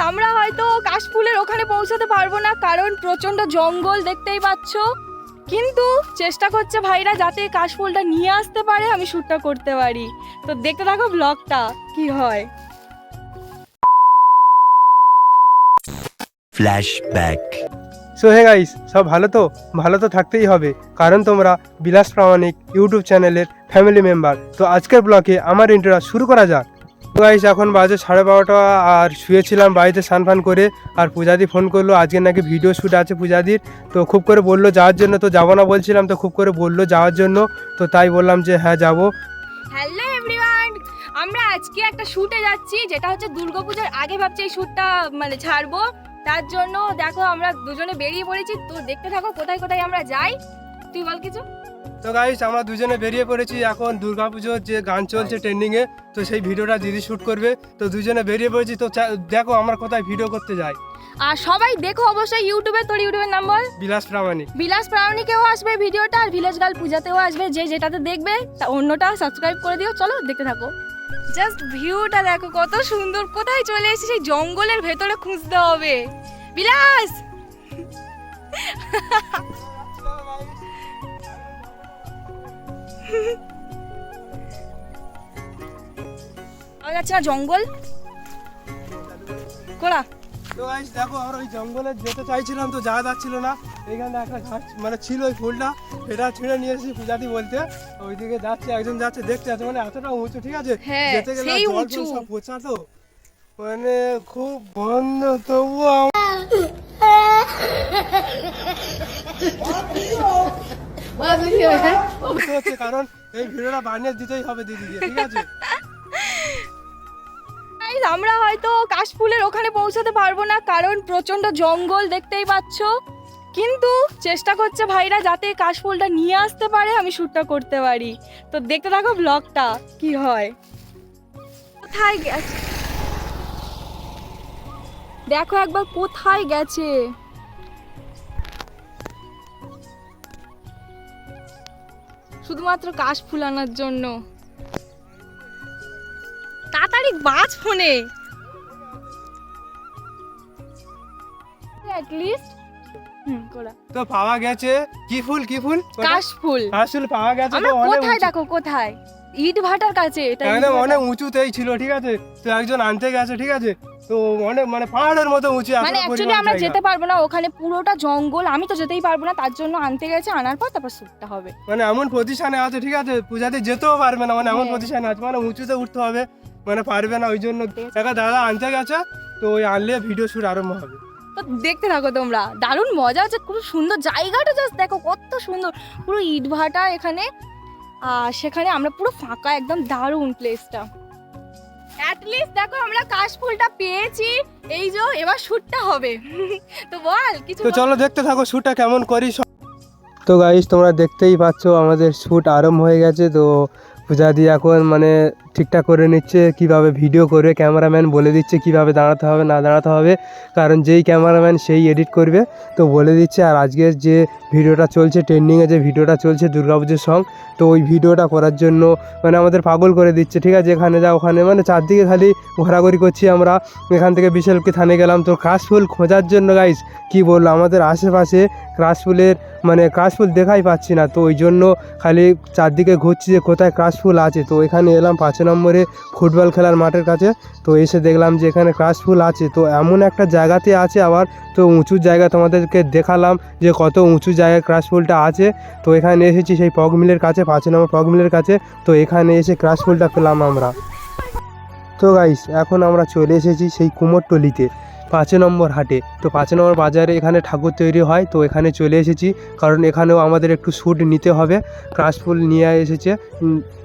আমরা হয়তো কাশফুলের ওখানে পৌঁছাতে পারবো না, কারণ প্রচন্ড জঙ্গল দেখতেই পাচ্ছ, কিন্তু চেষ্টা করছে ভাইরা যাতে কাশফুলটা নিয়ে আসতে পারে, আমি শ্যুটটা করতে পারি। তো দেখতে থাকো ব্লগটা কি হয়। ফ্ল্যাশব্যাক। সো হে গাইস, সব ভালো তো থাকতেই হবে, কারণ তোমরা বিলাস প্রামাণিক ইউটিউব চ্যানেলের ফ্যামিলি মেম্বার। তো আজকের ব্লগে আমার ইন্ট্রো শুরু করা যাক। তো গাইস এখন বাজে 12:30 আর শুয়েছিলাম বাড়িতে স্নান করে, আর পূজাদি ফোন করলো আজকে নাকি ভিডিও শ্যুট আছে পূজাদির। তো খুব করে বললো যাওয়ার জন্য, তো যাবো না বলছিলাম, তো খুব করে বললো যাওয়ার জন্য, তো তাই বললাম যে হ্যাঁ যাবো। হ্যালো এভরিওয়ান, আমরা আজকে একটা শ্যুটে যাচ্ছি, যেটা হচ্ছে দুর্গাপূজার আগে ভাবছি এই শ্যুটটা ছাড়বো। তার জন্য দেখো আমরা দুজনে বেরিয়ে পড়েছি, তো দেখতে থাকো কোথায় কোথায় আমরা যাই। তুই বল কিছু। তো গাইস আমরা দুজনে বেরিয়ে পড়েছি, এখন দুর্গাপুজোর যে গান চলছে ট্রেন্ডিংয়ে, তো সেই ভিডিওটা দিদি শ্যুট করবে। তো দুজনে বেরিয়ে পড়েছি, তো দেখো আমরা কোথায় ভিডিও করতে যাই। আর সবাই দেখো অবশ্যই ইউটিউবে, তোর ইউটিউবের নাম বল। বিলাস প্রামাণিক। বিলাস প্রামাণিকেও আসবে ভিডিওটা, আর ভিলেজ গার্ল পূজাতেও আসবে, যে যেটাতে দেখবে তা অন্যটা সাবস্ক্রাইব করে দিও। চলো দেখতে থাকো। জাস্ট ভিউটা দেখো কত সুন্দর, কোথায় চলে এসেছি, সেই জঙ্গলের ভেতরে খুঁজতে হবে। বিলাস যাচ্ছে না জঙ্গল কোলা। তো গাইস দেখো আমরা ওই জঙ্গলে যেতে চাইছিলাম, তো যাওয়া যাচ্ছিল না। এইখানে একটা ঘাস ছিল, ওই ফুলটা এটা ছিঁড়ে নিয়ে এসেছি পূজাদি বলতে। ওইদিকে যাচ্ছে, একজন যাচ্ছে দেখতে যাচ্ছে, এতটা উঁচু, ঠিক আছে, যেতে গেলে জল সব পচা, তো খুব বন্ধ, তবুও কারণ এই ভিডিওটা বানিয়ে দিতেই হবে দিদিকে, ঠিক আছে। আমরা হয়তো কাশফুলের ওখানে পৌঁছাতে পারবো না, কারণ প্রচন্ড জঙ্গল দেখতেই পাচ্ছ, কিন্তু চেষ্টা করছে ভাইরা যাতে কাশফুলটা নিয়ে আসতে পারে, আমি শ্যুটটা করতে পারি। তো দেখতে থাকো ব্লগটা কি হয়। কোথায় গেছে দেখো একবার, কোথায় গেছে। শুধুমাত্র কাশফুল আনার জন্য। তাড়াতাড়ি বাজ ফোনে। at least কোলা তো পাওয়া গেছে কি ফুল, কি ফুল, কাশফুল। কাশফুল পাওয়া গেছে। আমরা তো অনেক কোথায় দেখো, কোথায় ইট ভাটার কাছে, এটা অনেক উঁচুতেই ছিল, ঠিক আছে। তো একজন আনতে গেছে, ঠিক আছে, তো অনেক পাহাড়ের মতো উঁচু। অ্যাকচুয়ালি আমরা যেতে পারবো না, ওখানে পুরোটা জঙ্গল, আমি তো যেতেই পারবো না, তার জন্য আনতে গেছে, আনার পর তারপর শ্যুটটা হবে। এমন পজিশনে আছে, ঠিক আছে, পূজাতে যেতেও পারবে না, এমন পজিশনে আছে, উঁচুতে উঠতে হবে, পারবে না, ওই জন্য একটা দাদা আনতে গেছে। তো ওই আনলে ভিডিও শ্যুট আরম্ভ হবে। তো দেখতে থাকো তোমরা, দারুণ মজা হচ্ছে, খুব সুন্দর জায়গাটা, জাস্ট দেখো কত সুন্দর, পুরো ইট ভাটা এখানে, আর সেখানে আমরা পুরো ফাঁকা, একদম দারুণ প্লেসটা। অ্যাটলিস্ট দেখো আমরা কাশফুলটা পেয়েছি, এই যে এবার শ্যুটটা হবে। তো বল কিছু। তো চলো দেখতে থাকো শ্যুটটা কেমন করি। তো গাইস তোমরা দেখতেই পাচ্ছ আমাদের শ্যুট আরম্ভ হয়ে গেছে। তো পূজাদি এখন ঠিকঠাক করে নিচ্ছে কিভাবে ভিডিও করবে, ক্যামেরাম্যান বলে দিচ্ছে কিভাবে দাঁড়াতে হবে না দাঁড়াতে হবে, কারণ যেই ক্যামেরাম্যান সেই এডিট করবে, তো বলে দিচ্ছে। আর আজকের যে ভিডিওটা চলছে ট্রেন্ডিংয়ে, যে ভিডিওটা চলছে দুর্গাপুজোর সং, তো ওই ভিডিওটা করার জন্য আমাদের পাগল করে দিচ্ছে, ঠিক আছে। এখানে যা ওখানে চারদিকে খালি ঘোরাঘুরি করছি আমরা। এখান থেকে বিশালকে থানে গেলাম, তো কাশফুল খোঁজার জন্য গাইস কি বললো, আমাদের আশেপাশে কাশফুলের কাশফুল দেখাই পাচ্ছি না, তো ওই জন্য খালি চারদিকে ঘুরছি যে কোথায় কাশফুল আছে। তো এখানে এলাম 5 নম্বরে ফুটবল খেলার মাঠের কাছে, তো এসে দেখলাম যে এখানে কাশফুল আছে, তো এমন একটা জায়গাতে আছে আবার, তো উঁচু জায়গা তোমাদেরকে দেখালাম যে কত উঁচু জায়গায় কাশফুলটা আছে। তো এখানে এসেছি সেই পগ মিলের কাছে, 5 নম্বর পগ মিলের কাছে, তো এখানে এসে কাশফুলটা পেলাম আমরা। তো গাইস এখন আমরা চলে এসেছি সেই কুমোরটলিতে 5 নম্বর হাটে। তো 5 নম্বর বাজারে এখানে ঠাকুর তৈরি হয়, তো এখানে চলে এসেছি, কারণ এখানেও আমাদের একটু শ্যুট নিতে হবে। কাশফুল নিয়ে এসেছে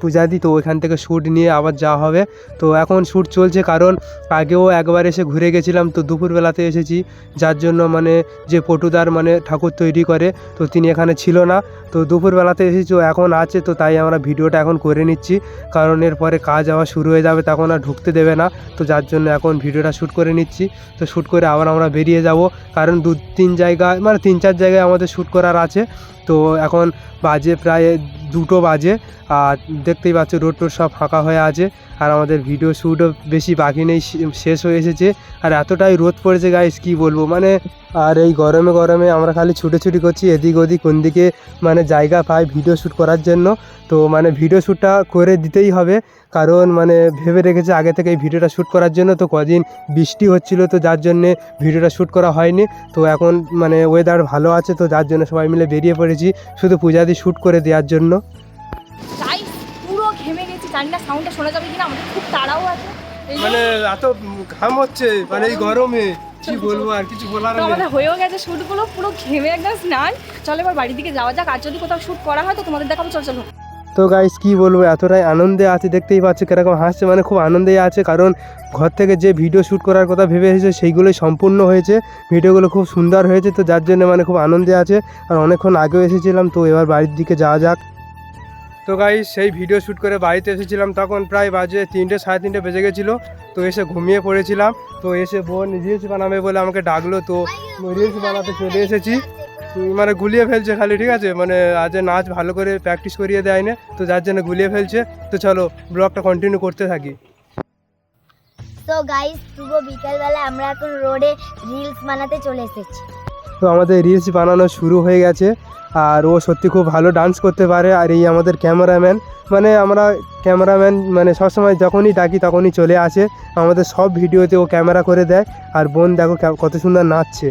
পূজাদি, তো ওইখান থেকে শ্যুট নিয়ে আবার যাওয়া হবে। তো এখন শ্যুট চলছে, কারণ আগেও একবার এসে ঘুরে গেছিলাম, তো দুপুরবেলাতে এসেছি, যার জন্য যে পটুদার ঠাকুর তৈরি করে, তো তিনি এখানে ছিল না, তো দুপুরবেলাতে এসেছি, ও এখন আছে। তো তাই আমরা ভিডিওটা এখন করে নিচ্ছি, কারণ এরপরে কাজ আবার শুরু হয়ে যাবে, তখন আর ঢুকতে দেবে না, তো যার জন্য এখন ভিডিওটা শ্যুট করে নিচ্ছি। তো শ্যুট করে আবার আমরা বেরিয়ে যাব, কারণ 2-3 জায়গায় 3-4 জায়গায় আমাদের শ্যুট করার আছে। তো এখন বাজে প্রায় 2টো বাজে। আর দেখতেই পাচ্ছ রোড টোড সব ফাঁকা হয়ে আছে, আর আমাদের ভিডিও শ্যুটও বেশি বাকি নেই, শেষ হয়ে এসেছে। আর এতটাই রোদ পড়েছে গাইস কি বলবো, মানে আর এই গরমে গরমে আমরা খালি ছুটোছুটি করছি এদিক ওদিক, কোন দিকে মানে জায়গা পাই ভিডিও শ্যুট করার জন্য। তো মানে ভিডিও শ্যুটটা করে দিতেই হবে, কারণ মানে ভেবে রেখেছে আগে থেকে এই ভিডিওটা শ্যুট করার জন্য। তো কদিন বৃষ্টি হচ্ছিল, তো যার জন্যে ভিডিওটা শ্যুট করা হয়নি। তো এখন মানে ওয়েদার ভালো আছে, তো যার জন্য সবাই মিলে বেরিয়ে পড়েছি শুধু পূজাদি শ্যুট করে দেওয়ার জন্য। গাইস পুরো ঘেমে গেছি, জানি না সাউন্ডটা শোনা যাবে কিনা, আমাদের খুব তাড়াও আছে। এই যে- মানে এত ঘাম হচ্ছে মানে এই গরমে, কি বলবো আর কিছু বলার তো আমাদের হয়েও গেছে শ্যুটগুলো, পুরো ঘেমে একদম স্নান। চলো এবার বাড়ির দিকে যাওয়া যাক, আর যদি কোথাও শ্যুট করা হয় তো তোমাদের দেখাবো, চলো চলো। তো গাইস কি বলবো, এতটাই আনন্দে আছে, দেখতেই পাচ্ছ কিরকম হাসছে, মানে খুব আনন্দেই আছে, কারণ ঘর থেকে যে ভিডিও শ্যুট করার কথা ভেবে এসেছে সেইগুলোই সম্পূর্ণ হয়েছে, ভিডিওগুলো খুব সুন্দর হয়েছে। তো যার জন্য মানে খুব আনন্দে আছে, আর অনেকক্ষণ আগেও এসেছিলাম। তো এবার বাড়ির দিকে যাওয়া যাক। তো গাইস সেই ভিডিও শ্যুট করে বাড়িতে এসেছিলাম, তখন প্রায় বাজে 3টে সাড়ে 3টে বেজে গেছিলো। তো এসে ঘুমিয়ে পড়েছিলাম। তো এসে বোন রিলস বানাবে বলে আমাকে ডাকলো, তো রিলস বানাতে চলে এসেছি। মানে গুলিয়ে ফেলছে খালি, ঠিক আছে, মানে আজ নাচ ভালো করে প্র্যাকটিস করিয়ে দেয় না, তো যার জন্য গুলিয়ে ফেলছে। তো চলো ব্লগটা কন্টিনিউ করতে থাকি। তো গাইস শুভ বিকালবেলা আমরা এখন রোডে রিলস বানাতে চলে এসেছি। তো আমাদের রিলস বানানো শুরু হয়ে গেছে, আর ও সত্যি খুব ভালো ডান্স করতে পারে। আর এই আমাদের ক্যামেরাম্যান, মানে আমরা ক্যামেরাম্যান মানে সবসময় যখনই ডাকি তখনই চলে আসে, আমাদের সব ভিডিওতে ও ক্যামেরা করে দেয়। আর বোন দেখো কত সুন্দর নাচছে।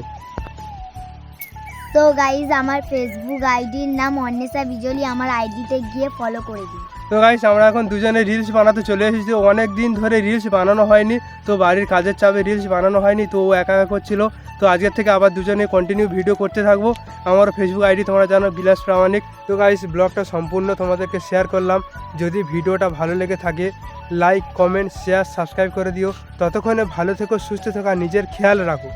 তো গাইস আমার ফেসবুক আইডির নাম অন্বেষা বিজলি, আমার আইডিতে গিয়ে ফলো করে দিন। তো গাইস আমরা এখন দুজনে রিলস বানাতে চলে এসেছি। অনেক দিন ধরে রিলস বানানো হয়নি, তো বাড়ির কাজের চাপে রিলস বানানো হয়নি, তো ও একা একা করছিল। তো আজকের থেকে আবার দুজনে কন্টিনিউ ভিডিও করতে থাকবো। আমার ফেসবুক আইডি তোমরা জানো, বিলাস প্রামাণিক। তো গাইস ব্লগটা সম্পূর্ণ তোমাদেরকে শেয়ার করলাম। যদি ভিডিওটা ভালো লেগে থাকে লাইক কমেন্ট শেয়ার সাবস্ক্রাইব করে দিও। ততক্ষণে ভালো থেকো, সুস্থ থেকো, আর নিজের খেয়াল রাখো।